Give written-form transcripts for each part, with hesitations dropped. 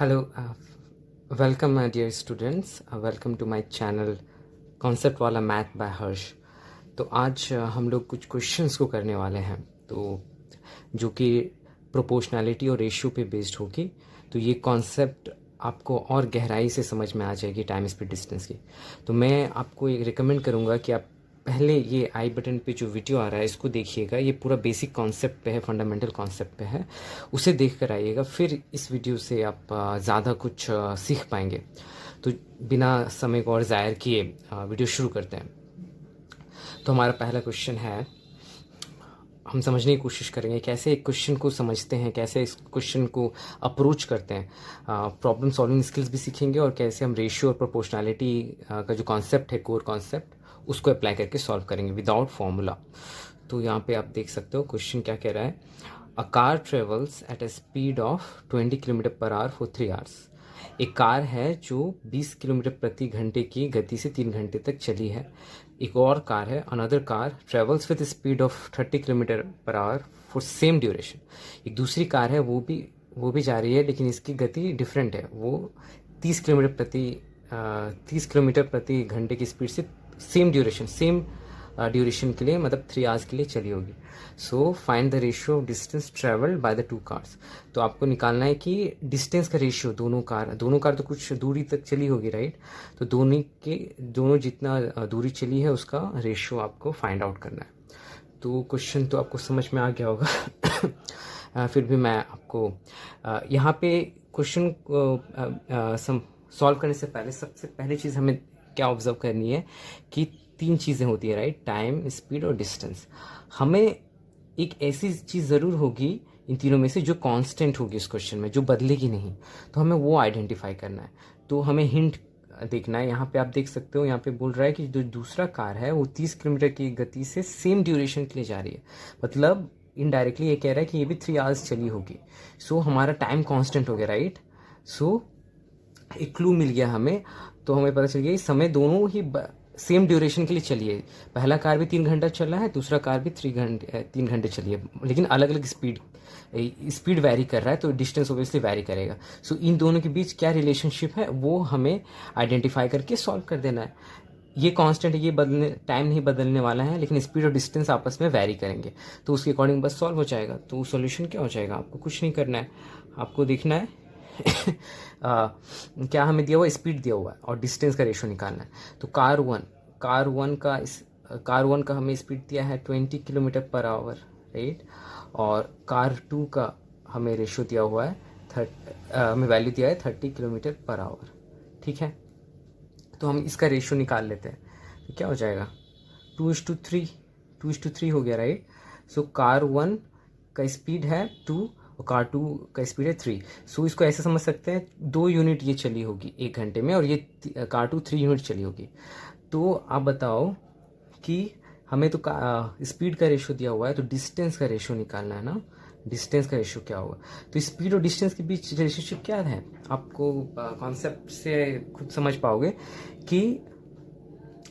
Hello, welcome my dear students. Welcome to my channel concept वाला math bye हर्ष। तो आज हम लोग कुछ क्वेश्चंस को करने वाले हैं तो जो कि प्रोपोर्शनैलिटी और रेशियो पे बेस्ड होगी। तो ये कॉन्सेप्ट आपको और गहराई से समझ में आ जाएगी टाइम स्पीड डिस्टेंस की। तो मैं आपको एक रिकमेंड करूँगा कि आप पहले ये आई बटन पे जो वीडियो आ रहा है इसको देखिएगा। ये पूरा बेसिक कॉन्सेप्ट पे है, फंडामेंटल कॉन्सेप्ट पे है, उसे देख कर आइएगा। फिर इस वीडियो से आप ज़्यादा कुछ सीख पाएंगे। तो बिना समय को और ज़ायर किए वीडियो शुरू करते हैं। तो हमारा पहला क्वेश्चन है, हम समझने की कोशिश करेंगे कैसे एक क्वेश्चन को समझते हैं, कैसे इस क्वेश्चन को अप्रोच करते हैं। प्रॉब्लम सॉल्विंग स्किल्स भी सीखेंगे और कैसे हम रेशियो और प्रोपोर्शनैलिटी का जो कॉन्सेप्ट है, कोर कॉन्सेप्ट, उसको अप्लाई करके सॉल्व करेंगे विदाउट फॉर्मूला। तो यहाँ पे आप देख सकते हो क्वेश्चन क्या कह रहा है। A car travels at a speed of 20 kilometre per hour for 3 hours. एक कार है जो 20 किलोमीटर प्रति घंटे की गति से 3 घंटे तक चली है। एक और कार है, another car travels with speed of 30 kilometre per hour for same duration. एक दूसरी कार है, वो भी जा रही है लेकिन इसकी गति डिफरेंट है। वो 30 किलोमीटर प्रति घंटे की स्पीड से सेम ड्यूरेशन के लिए, मतलब 3 आवर्स के लिए चली होगी। So find the ratio of distance travelled by the two cars. तो आपको निकालना है कि डिस्टेंस का रेशियो, दोनों कार तो कुछ दूरी तक चली होगी, राइट। तो दोनों जितना दूरी चली है उसका रेशियो आपको फाइंड आउट करना है। तो क्वेश्चन तो आपको समझ में आ गया होगा। फिर भी मैं आपको यहाँ पे क्वेश्चन को सॉल्व करने से पहले सबसे पहली चीज़ हमें क्या ऑब्जर्व करनी है कि 3 चीज़ें होती है, राइट। टाइम, स्पीड और डिस्टेंस। हमें एक ऐसी चीज़ ज़रूर होगी इन तीनों में से जो कांस्टेंट होगी इस क्वेश्चन में, जो बदलेगी नहीं। तो हमें वो आइडेंटिफाई करना है। तो हमें हिंट देखना है। यहाँ पे आप देख सकते हो, यहाँ पे बोल रहा है कि जो दूसरा कार है वो 30 किलोमीटर की गति से सेम ड्यूरेशन के लिए जा रही है। मतलब इनडायरेक्टली ये कह रहा है कि ये भी 3 आवर्स चली होगी। सो हमारा टाइम कांस्टेंट हो गया, राइट। सो एक क्लू मिल गया हमें। तो हमें पता चल गया समय दोनों ही सेम ड्यूरेशन के लिए चलिए। पहला कार भी 3 घंटा चल रहा है, दूसरा कार भी 3 घंटे चलिए, लेकिन अलग अलग स्पीड वैरी कर रहा है, तो डिस्टेंस ओबियसली वैरी करेगा। सो इन दोनों के बीच क्या रिलेशनशिप है वो हमें आइडेंटिफाई करके सॉल्व कर देना है। ये कांस्टेंट है, ये टाइम नहीं बदलने वाला है, लेकिन स्पीड और डिस्टेंस आपस में वैरी करेंगे, तो उसके अकॉर्डिंग बस सॉल्व हो जाएगा। तो सॉल्यूशन क्या हो जाएगा, आपको कुछ नहीं करना है, आपको देखना है क्या हमें दिया हुआ, स्पीड दिया हुआ है और डिस्टेंस का रेशियो निकालना है। तो कार वन का हमें स्पीड दिया है 20 किलोमीटर पर आवर, राइट। और कार 2 का हमें रेशियो दिया हुआ है हमें वैल्यू दिया है 30 किलोमीटर पर आवर, ठीक है। तो हम इसका रेशियो निकाल लेते हैं। तो क्या हो जाएगा, 2:3 हो गया, राइट। सो कार 1 का स्पीड है 2 और कार 2 का स्पीड है 3। सो इसको ऐसे समझ सकते हैं 2 यूनिट ये चली होगी 1 घंटे में, और ये कार 2 3 यूनिट चली होगी। तो आप बताओ कि हमें तो स्पीड का रेशियो दिया हुआ है, तो डिस्टेंस का रेशियो निकालना है ना। डिस्टेंस का रेशियो क्या होगा, तो स्पीड और डिस्टेंस के बीच रिलेशनशिप क्या है, आपको कॉन्सेप्ट से खुद समझ पाओगे कि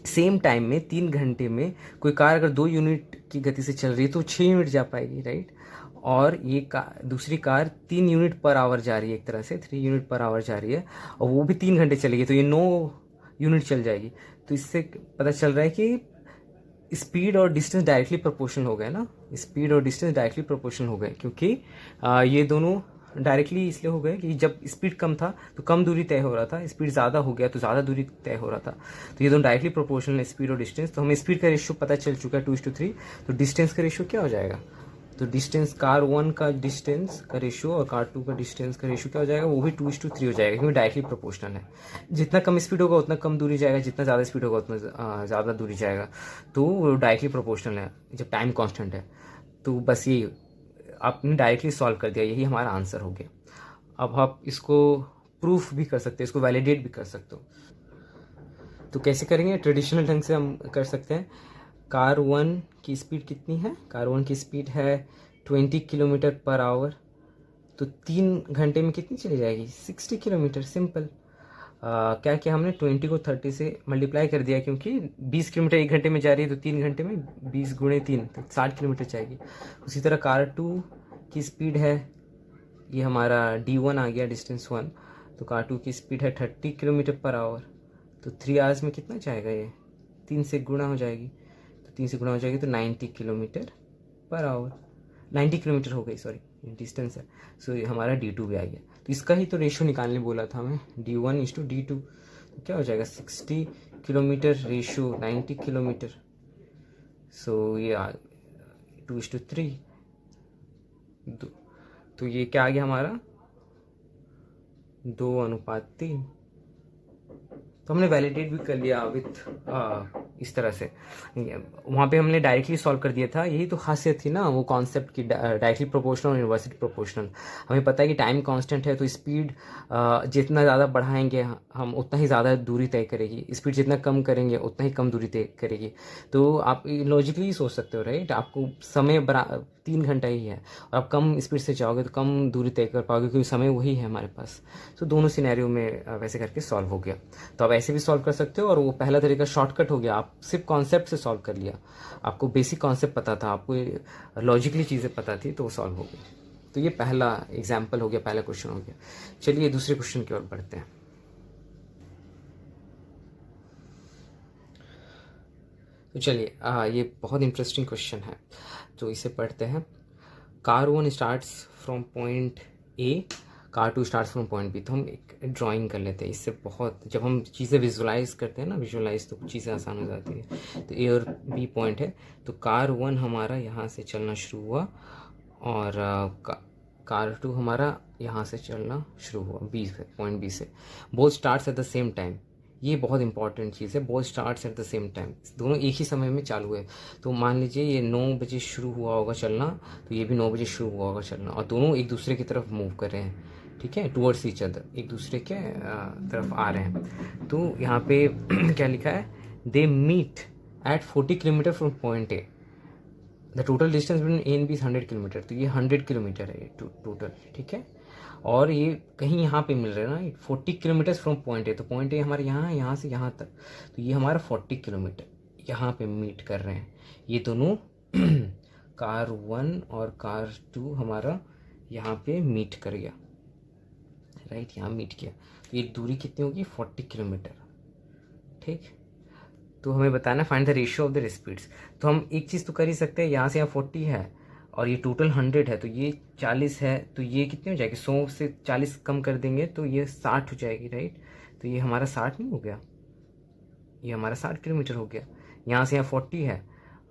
सेम टाइम में 3 घंटे में कोई कार अगर 2 यूनिट की गति से चल रही है तो 6 यूनिट जा पाएगी, राइट। और ये दूसरी कार 3 यूनिट पर आवर जा रही है, एक तरह से 3 यूनिट पर आवर जा रही है, और वो भी 3 घंटे चलेगी, तो ये 9 यूनिट चल जाएगी। तो इससे पता चल रहा है कि स्पीड और डिस्टेंस डायरेक्टली प्रोपोर्शनल हो गए ना। स्पीड और डिस्टेंस डायरेक्टली प्रोपोर्शनल हो गए, क्योंकि ये दोनों डायरेक्टली इसलिए हो गए कि जब स्पीड कम था तो कम दूरी तय हो रहा था, स्पीड ज़्यादा हो गया तो ज़्यादा दूरी तय हो रहा था। तो ये दोनों डायरेक्टली प्रोपोर्शनल है, स्पीड और डिस्टेंस। तो हमें स्पीड का रेशियो पता चल चुका है 2:3। तो डिस्टेंस का रेशियो क्या हो जाएगा, तो डिस्टेंस कार 1 का डिस्टेंस का रेशियो और कार 2 का डिस्टेंस का रेशियो क्या हो जाएगा, वो भी 2:3 हो जाएगा, क्योंकि डायरेक्टली प्रोपोर्शनल है। जितना कम स्पीड होगा उतना कम दूरी जाएगा, जितना ज़्यादा स्पीड होगा उतना ज़्यादा दूरी जाएगा। तो वो डायरेक्टली प्रोपोर्शनल है जब टाइम कांस्टेंट है। तो बस ये आपने डायरेक्टली सॉल्व कर दिया, यही हमारा आंसर हो गया। अब आप इसको प्रूफ भी कर सकते हैं, इसको वैलिडेट भी कर सकते हो। तो कैसे करेंगे, ट्रेडिशनल ढंग से हम कर सकते हैं। कार 1 की स्पीड कितनी है, कार 1 की स्पीड है 20 किलोमीटर पर आवर। तो 3 घंटे में कितनी चली जाएगी, 60 किलोमीटर। सिंपल। क्या किया हमने, 20 को 30 से मल्टीप्लाई कर दिया, क्योंकि 20 किलोमीटर 1 घंटे में जा रही है, तो 3 घंटे में 20 × 3 तो 60 किलोमीटर जाएगी। उसी तरह कार 2 की स्पीड है, ये हमारा D1 आ गया, डिस्टेंस 1। तो कार टू की स्पीड है 30 किलोमीटर पर आवर, तो 3 आवर्स में कितना जाएगा ये, 3 से गुणा हो जाएगी, तो 3 से गुणा हो जाएगी तो 90 किलोमीटर पर आवर, 90 किलोमीटर हो गई, सॉरी डिस्टेंस है। सो ये हमारा D2 भी आ गया। तो इसका ही तो रेशो निकालने बोला था हमें, D1:D2, तो क्या हो जाएगा 60 किलोमीटर रेशो 90 किलोमीटर। सो ये 2:3, तो ये क्या आ गया हमारा 2:3। तो हमने वैलिडेट भी कर लिया विथ इस तरह से। वहाँ पे हमने डायरेक्टली सॉल्व कर दिया था, यही तो खासियत थी ना वो कॉन्सेप्ट की, डायरेक्टली प्रोपोर्शनल और इन्वर्सली प्रोपोर्शनल। हमें पता है कि टाइम कांस्टेंट है, तो स्पीड जितना ज़्यादा बढ़ाएंगे हम उतना ही ज़्यादा दूरी तय करेगी, स्पीड जितना कम करेंगे उतना ही कम दूरी तय करेगी। तो आप लॉजिकली सोच सकते हो राइट, आपको समय 3 घंटा ही है और आप कम स्पीड से जाओगे तो कम दूरी तय कर पाओगे, क्योंकि समय वही है हमारे पास। तो दोनों सिनेरियो में वैसे करके सॉल्व हो गया। तो आप ऐसे भी सॉल्व कर सकते हो, और वो पहला तरीका शॉर्टकट हो गया, आप सिर्फ कॉन्सेप्ट से सॉल्व कर लिया, आपको बेसिक कॉन्सेप्ट पता था, आपको लॉजिकली चीज़ें पता थी, तो वो सॉल्व हो गई। तो ये पहला एग्जाम्पल हो गया, पहला क्वेश्चन हो गया। चलिए दूसरे क्वेश्चन की ओर बढ़ते हैं। तो चलिए ये बहुत इंटरेस्टिंग क्वेश्चन है, तो इसे पढ़ते हैं। Car 1 starts from point A, car 2 starts from point B. तो हम एक ड्राइंग कर लेते हैं, इससे बहुत, जब हम चीज़ें विजुलाइज करते हैं ना, विजुलाइज, तो चीज़ें आसान हो जाती है। तो ए और बी पॉइंट है, तो कार 1 हमारा यहाँ से चलना शुरू हुआ, और कार 2 हमारा यहाँ से चलना शुरू हुआ बी से, पॉइंट बी से। Both starts at the same time, ये बहुत इंपॉर्टेंट चीज़ है, both starts at the same time, दोनों एक ही समय में चालू है। तो मान लीजिए ये 9 बजे शुरू हुआ होगा चलना, तो ये भी 9 बजे शुरू हुआ होगा चलना, और दोनों एक दूसरे की तरफ मूव कर रहे हैं, ठीक है, टूवर्ड्स ईच अदर, एक दूसरे के तरफ आ रहे हैं। तो यहाँ पे क्या लिखा है, they meet at 40 kilometre from point A, the total distance between A and B 100 kilometre. तो ये 100 किलोमीटर है टोटल, ठीक है। और ये कहीं यहाँ पे मिल रहा है ना 40 किलोमीटर फ्रॉम पॉइंट ए, तो पॉइंट ए हमारे यहाँ है, यहाँ से यहाँ तक, तो ये हमारा 40 किलोमीटर यहाँ पे मीट कर रहे हैं ये दोनों। कार 1 और कार 2 हमारा यहाँ पे मीट कर गया, राइट, यहाँ मीट किया। तो ये दूरी कितनी होगी 40 किलोमीटर, ठीक। तो हमें बताना find the ratio of the speeds. तो हम एक चीज़ तो कर ही सकते हैं, यहाँ से यहाँ 40 है और ये टोटल 100 है, तो ये 40 है, तो ये कितनी हो जाएगी, 100 से 40 कम कर देंगे तो ये 60 हो जाएगी, राइट। तो ये हमारा 60 नहीं हो गया, ये हमारा 60 किलोमीटर हो गया। यहाँ से यहाँ 40 है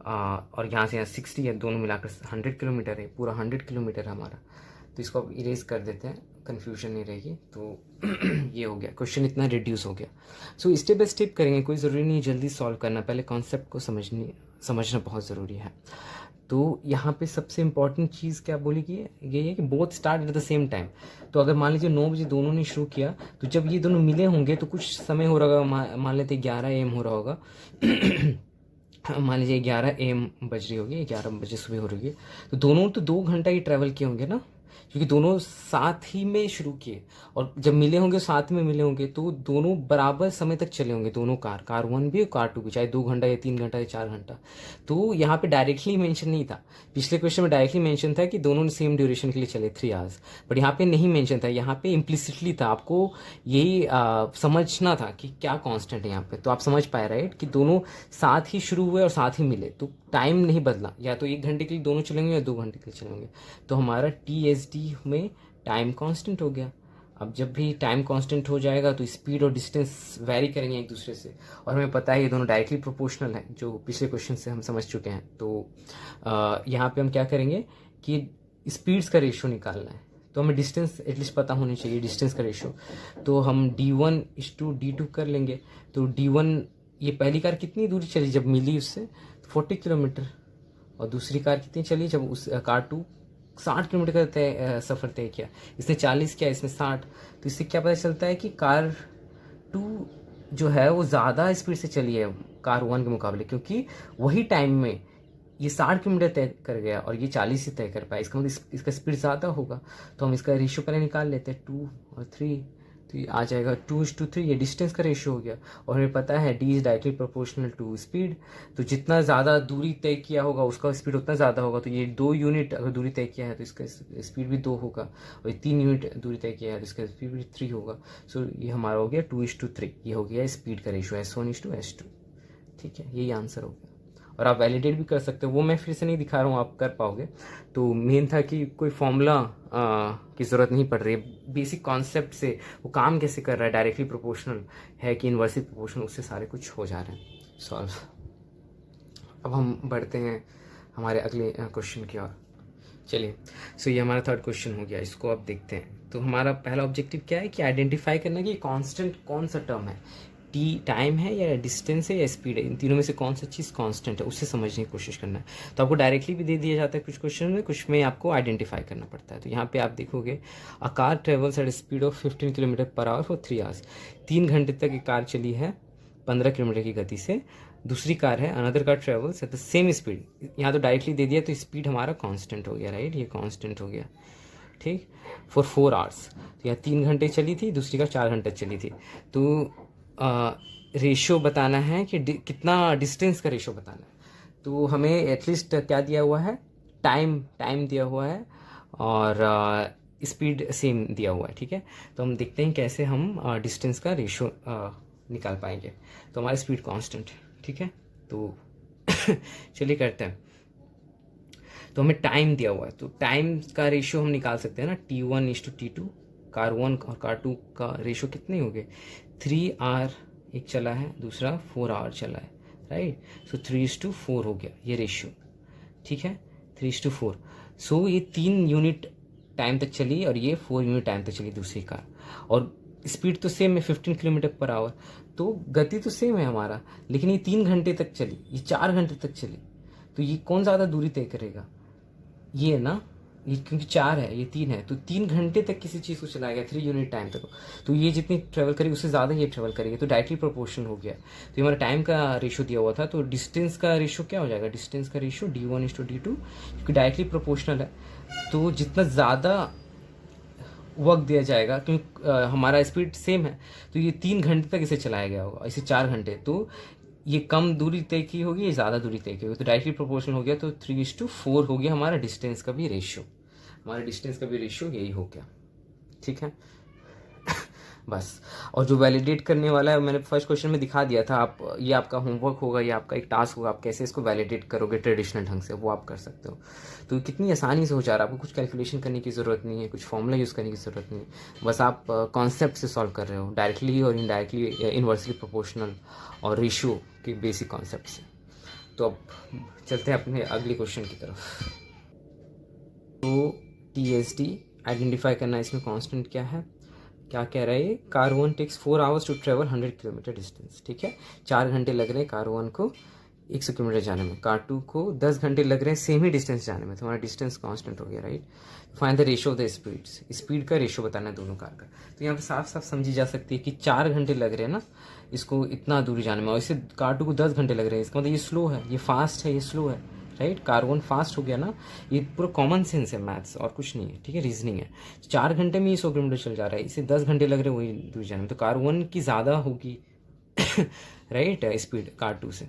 और यहाँ से यहाँ 60 है, दोनों मिलाकर 100 किलोमीटर है, पूरा 100 किलोमीटर है हमारा। तो इसको अब इरेज कर देते हैं, कन्फ्यूजन नहीं रहेगी। तो ये हो गया, क्वेश्चन इतना रिड्यूस हो गया। सो स्टेप बाय स्टेप करेंगे, कोई ज़रूरी नहीं जल्दी सॉल्व करना, पहले कॉन्सेप्ट को समझना बहुत ज़रूरी है। तो यहाँ पे सबसे इम्पॉर्टेंट चीज़ क्या बोली कि ये है कि both start at the same time. तो अगर मान लीजिए 9 बजे दोनों ने शुरू किया, तो जब ये दोनों मिले होंगे तो कुछ समय हो रहा होगा, मान लेते 11 AM हो रहा होगा। मान लीजिए 11 AM बज रही होगी, 11 बजे सुबह हो रही है, तो दोनों तो 2 घंटा ही ट्रैवल किए होंगे ना, क्योंकि दोनों साथ ही में शुरू किए, और जब मिले होंगे साथ में मिले होंगे तो दोनों बराबर समय तक चले होंगे, दोनों कार 1 भी और कार 2 भी, चाहे 2 घंटा या 3 घंटा या 4 घंटा। तो यहाँ पे डायरेक्टली मेंशन नहीं था, पिछले क्वेश्चन में डायरेक्टली मेंशन था कि दोनों ने सेम ड्यूरेशन के लिए चले 3 आवर्स, बट यहाँ पे नहीं मेंशन था, यहाँ पे इम्प्लिसिटली था। आपको यही समझना था कि क्या कॉन्स्टेंट है यहाँ पे, तो आप समझ पाए राइट कि दोनों साथ ही शुरू हुए और साथ ही मिले, तो टाइम नहीं बदला, या तो 1 घंटे के लिए दोनों चलेंगे या 2 घंटे के लिए चलेंगे। तो हमारा TSD में टाइम कांस्टेंट हो गया। अब जब भी टाइम कांस्टेंट हो जाएगा तो स्पीड और डिस्टेंस वैरी करेंगे एक दूसरे से, और हमें पता है ये दोनों डायरेक्टली प्रोपोर्शनल है, जो पिछले क्वेश्चन से हम समझ चुके हैं। तो यहाँ पे हम क्या करेंगे कि स्पीड्स का रेशियो निकालना है, तो हमें डिस्टेंस एटलीस्ट पता होनी चाहिए, डिस्टेंस का रेशियो। तो हम D1:D2 कर लेंगे। तो D1, ये पहली कार कितनी दूरी चली जब मिली उससे, 40 किलोमीटर, और दूसरी कार कितनी चली जब उस कार 2 60 किलोमीटर का सफ़र तय किया, इसने 40 किया, इसने 60। तो इससे क्या पता चलता है कि कार 2 जो है वो ज़्यादा स्पीड से चली है कार 1 के मुकाबले, क्योंकि वही टाइम में ये 60 किलोमीटर तय कर गया और ये 40 ही तय कर पाया, इसका मतलब इसका स्पीड ज़्यादा होगा। तो हम इसका रेशियो पहले निकाल लेते हैं, 2 और 3, तो ये आ जाएगा 2:3, ये डिस्टेंस का रेशियो हो गया। और हमें पता है D is directly proportional to speed, तो जितना ज़्यादा दूरी तय किया होगा उसका स्पीड उतना ज़्यादा होगा। तो ये 2 यूनिट अगर दूरी तय किया है तो इसका स्पीड भी 2 होगा, और ये 3 यूनिट दूरी तय किया है तो इसका स्पीड भी 3 होगा। सो ये हमारा हो गया 2:3, ये हो गया स्पीड का रेशियो S1:S2। ठीक है, यही आंसर हो गया। और आप वैलिडेट भी कर सकते हो, वो मैं फिर से नहीं दिखा रहा हूँ, आप कर पाओगे। तो मेन था कि कोई फॉर्मूला की ज़रूरत नहीं पड़ रही है, बेसिक कॉन्सेप्ट से वो काम कैसे कर रहा है, डायरेक्टली प्रोपोर्शनल है कि इन्वर्सली प्रोपोर्शनल, उससे सारे कुछ हो जा रहे हैं सॉल्व। अब हम बढ़ते हैं हमारे अगले क्वेश्चन की ओर। चलिए, सो ये हमारा थर्ड क्वेश्चन हो गया, इसको अब देखते हैं। तो हमारा पहला ऑब्जेक्टिव क्या है कि आइडेंटिफाई करना कि कांस्टेंट कौन सा टर्म है, टी टाइम है या डिस्टेंस है या स्पीड है, इन तीनों में से कौन सा चीज़ कांस्टेंट है, उससे समझने की कोशिश करना है। तो आपको डायरेक्टली भी दे दिया जाता है कुछ क्वेश्चन में, कुछ में आपको आइडेंटिफाई करना पड़ता है। तो यहाँ पे आप देखोगे a car travels at speed of 15 kilometre per hour for 3 hours. 3 घंटे तक एक कार चली है 15 किलोमीटर की गति से। दूसरी कार है another car travels at the same speed, यहाँ तो डायरेक्टली दे दिया तो स्पीड हमारा कांस्टेंट हो गया, राइट, ये कांस्टेंट हो गया। ठीक, फॉर 4 आवर्स, तो यहाँ 3 घंटे चली थी, दूसरी कार 4 घंटे चली थी। तो रेशियो बताना है कि कितना डिस्टेंस का रेशियो बताना है। तो हमें एटलीस्ट क्या दिया हुआ है, टाइम दिया हुआ है, और स्पीड सेम दिया हुआ है। ठीक है, तो हम देखते हैं कैसे हम डिस्टेंस का रेशियो निकाल पाएंगे। तो हमारा स्पीड कांस्टेंट है, ठीक है, तो चलिए करते हैं। तो हमें टाइम दिया हुआ है, तो टाइम का रेशियो हम निकाल सकते हैं ना, T1:T2। कार 1 और कार 2 का रेशियो कितने हो गए, 3 आवर एक चला है, दूसरा 4 आवर चला है, राइट। सो 3:4 हो गया ये रेशियो, ठीक है, 3:4। सो ये 3 यूनिट टाइम तक चली और ये 4 यूनिट टाइम तक चली दूसरी कार, और स्पीड तो सेम है 15 किलोमीटर पर आवर, तो गति तो सेम है हमारा, लेकिन ये 3 घंटे तक चली, ये 4 घंटे तक चली। तो ये कौन ज़्यादा दूरी तय करेगा, ये ना, ये क्योंकि 4 है ये 3 है, तो 3 घंटे तक किसी चीज़ को चलाएगा 3 यूनिट टाइम तक, तो ये जितनी ट्रेवल करेगी उससे ज़्यादा ये ट्रेवल करेगी, तो डायरेक्टली प्रोपोर्शनल हो गया। तो ये हमारा टाइम का रेशियो दिया हुआ था, तो डिस्टेंस का रेशियो क्या हो जाएगा, डिस्टेंस का रेशियो D1:D2, क्योंकि डायरेक्टली प्रोपोर्शनल है। तो जितना ज़्यादा वक्त दिया जाएगा, क्योंकि हमारा स्पीड सेम है, तो ये 3 घंटे तक इसे चलाया गया होगा, इसे 4 घंटे, तो ये कम दूरी तय की होगी, ये ज़्यादा दूरी तय की होगी, तो डायरेक्टली प्रोपोर्शनल हो गया। तो 3:4 हो गया हमारा डिस्टेंस का भी रेशियो, हमारा डिस्टेंस का भी रेशियो यही हो गया, ठीक है। बस, और जो वैलिडेट करने वाला है मैंने फर्स्ट क्वेश्चन में दिखा दिया था, आप ये आपका होमवर्क होगा, ये आपका एक टास्क होगा, आप कैसे इसको वैलिडेट करोगे ट्रेडिशनल ढंग से, वो आप कर सकते हो। तो कितनी आसानी से हो जा रहा है, आपको कुछ कैलकुलेशन करने की ज़रूरत नहीं है, कुछ फॉर्मूला यूज़ करने की ज़रूरत नहीं है, बस आप कॉन्सेप्ट से सॉल्व कर रहे हो, डायरेक्टली और इनडायरेक्टली, इन्वर्सली प्रोपोर्शनल और रेशियो के बेसिक कॉन्सेप्ट से। तो अब चलते हैं अपने अगले क्वेश्चन की तरफ। तो TSD आइडेंटिफाई करना है, इसमें कांस्टेंट क्या है, क्या कह रहा है ये, car 1 takes 4 hours to travel 100 kilometre distance, ठीक है, 4 घंटे लग रहे हैं कार 1 को 100 किलोमीटर जाने में, कार 2 को 10 घंटे लग रहे हैं सेम ही डिस्टेंस जाने में, तो हमारा डिस्टेंस कांस्टेंट हो गया, right. Find the ratio of the speeds, speed का रेशियो बताना है दोनों कार का। तो यहाँ पे साफ साफ समझी जा सकती है कि 4 घंटे लग रहे हैं ना इसको इतना दूरी जाने में, और इससे कार 2 को 10 घंटे लग रहे हैं, इसका मतलब ये स्लो है, ये फास्ट है, ये स्लो है, राइट। कार 1 फास्ट हो गया ना, ये पूरा कॉमन सेंस है, मैथ्स और कुछ नहीं है, ठीक है, रीजनिंग है। 4 घंटे में ये 100 किलोमीटर चल जा रहा है, इसे 10 घंटे लग रहे हैं वही दूर जाने में, तो कार 1 की ज़्यादा होगी राइट स्पीड कार 2 से।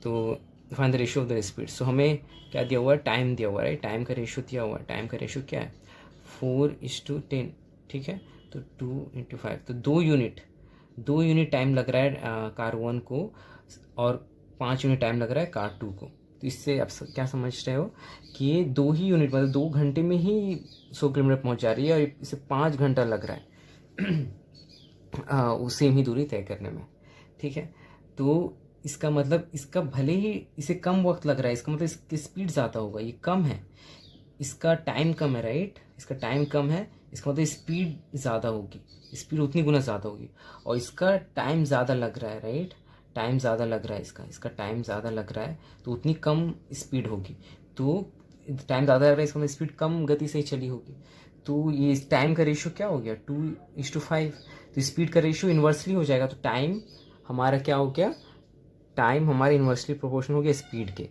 तो find the ratio of the speed, so हमें क्या दिया हुआ है, टाइम दिया हुआ है, राइट, टाइम का रेशियो दिया हुआ है, टाइम का रेशियो क्या है 4:10, ठीक है, तो 2:5, तो 2 यूनिट टाइम लग रहा है कार 1 को, और 5 यूनिट टाइम लग रहा है कार 2 को। तो इससे आप क्या समझ रहे हो कि ये 2 ही यूनिट, मतलब 2 घंटे में ही 100 किलोमीटर पहुंच जा रही है, और इसे 5 घंटा लग रहा है वो सेम ही दूरी तय करने में, ठीक है। तो इसका मतलब, इसका भले ही इसे कम वक्त लग रहा है, इसका मतलब इसकी स्पीड ज़्यादा होगा, ये कम है, इसका टाइम कम है, राइट, इसका टाइम कम है, इसका मतलब स्पीड ज़्यादा होगी, स्पीड उतनी गुना ज़्यादा होगी, और इसका टाइम ज़्यादा लग रहा है, राइट, टाइम ज़्यादा लग रहा है, इसका टाइम ज़्यादा लग रहा है, तो उतनी कम स्पीड होगी, तो टाइम ज़्यादा लग रहा है, इसका मतलब स्पीड कम गति से ही चली होगी, तो ये टाइम का रेशियो क्या हो गया 2:5, तो स्पीड का रेशियो इन्वर्सली हो जाएगा, तो टाइम हमारा क्या हो गया, टाइम हमारे इन्वर्सली प्रोपोर्शनल हो गया स्पीड के,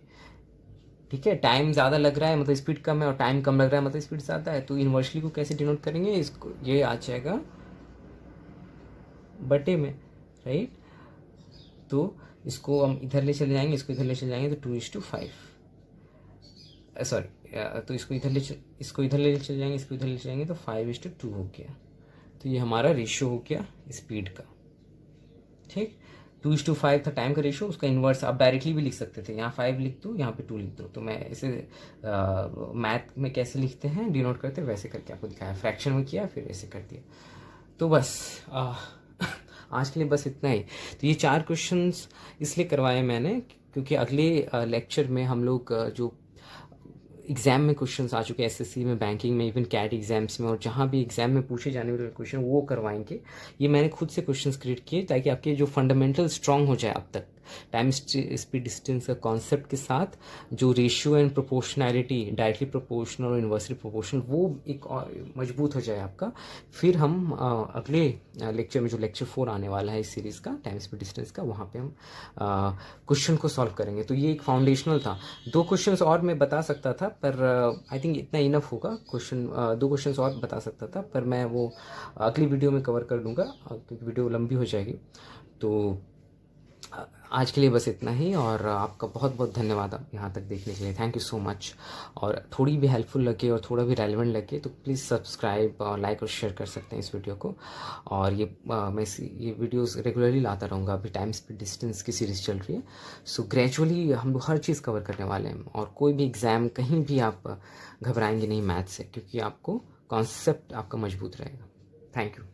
ठीक है। टाइम ज़्यादा लग रहा है मतलब स्पीड कम है, और टाइम कम लग रहा है मतलब स्पीड ज़्यादा है, तो इन्वर्सली को कैसे डिनोट करेंगे, इसको ये आ जाएगा बटे में, राइट। तो इसको हम इधर ले चले जाएंगे, इसको इधर ले चले जाएंगे तो 2:5, सॉरी, तो इसको इधर ले चले जाएंगे, इसको इधर ले चले जाएंगे तो 5:2 हो गया। तो ये हमारा रेशियो हो गया स्पीड का, ठीक। 2:5 था टाइम का रेशियो, उसका इन्वर्स आप डायरेक्टली भी लिख सकते थे, यहाँ 5 लिख दो, यहाँ पे 2 लिख दो। तो मैं इसे मैथ में कैसे लिखते हैं, डिनोट करते हैं, वैसे करके आपको दिखाया, फ्रैक्शन में किया फिर ऐसे कर दिया। तो बस आज के लिए बस इतना ही। तो ये 4 क्वेश्चंस इसलिए करवाए मैंने क्योंकि अगले लेक्चर में हम लोग जो एग्ज़ाम में क्वेश्चंस आ चुके हैं, एसएससी में, बैंकिंग में, इवन कैट एग्जाम्स में, और जहाँ भी एग्जाम में पूछे जाने वाले क्वेश्चन वो करवाएंगे। ये मैंने खुद से क्वेश्चंस क्रिएट किए ताकि आपके जो फंडामेंटल स्ट्रांग हो जाए अब तक टाइम स्पीड डिस्टेंस का कॉन्सेप्ट के साथ, जो ratio and proportionality, directly proportional और इन्वर्सली प्रोपोर्शनल, वो एक मजबूत हो जाए आपका। फिर हम अगले लेक्चर में, जो लेक्चर 4 आने वाला है इस सीरीज़ का टाइम स्पीड डिस्टेंस का, वहाँ पे हम क्वेश्चन को सॉल्व करेंगे। तो ये एक फाउंडेशनल था। 2 क्वेश्चंस और मैं बता सकता था, पर आई थिंक इतना इनफ होगा। 2 क्वेश्चंस और बता सकता था, पर मैं वो अगली वीडियो में कवर कर दूंगा क्योंकि वीडियो लंबी हो जाएगी। तो आज के लिए बस इतना ही, और आपका बहुत बहुत धन्यवाद यहाँ तक देखने के लिए। Thank you so much. और थोड़ी भी हेल्पफुल लगे और थोड़ा भी रेलेवेंट लगे तो प्लीज़ सब्सक्राइब और लाइक और शेयर कर सकते हैं इस वीडियो को। और मैं ये वीडियोस रेगुलरली लाता रहूँगा। अभी टाइम स्पीड डिस्टेंस की सीरीज़ चल रही है, सो ग्रेजुअली हम लोग हर चीज़ कवर करने वाले हैं। और कोई भी एग्ज़ाम कहीं भी आप घबराएंगे नहीं मैथ से, क्योंकि आपको कॉन्सेप्ट आपका मजबूत रहेगा। Thank you.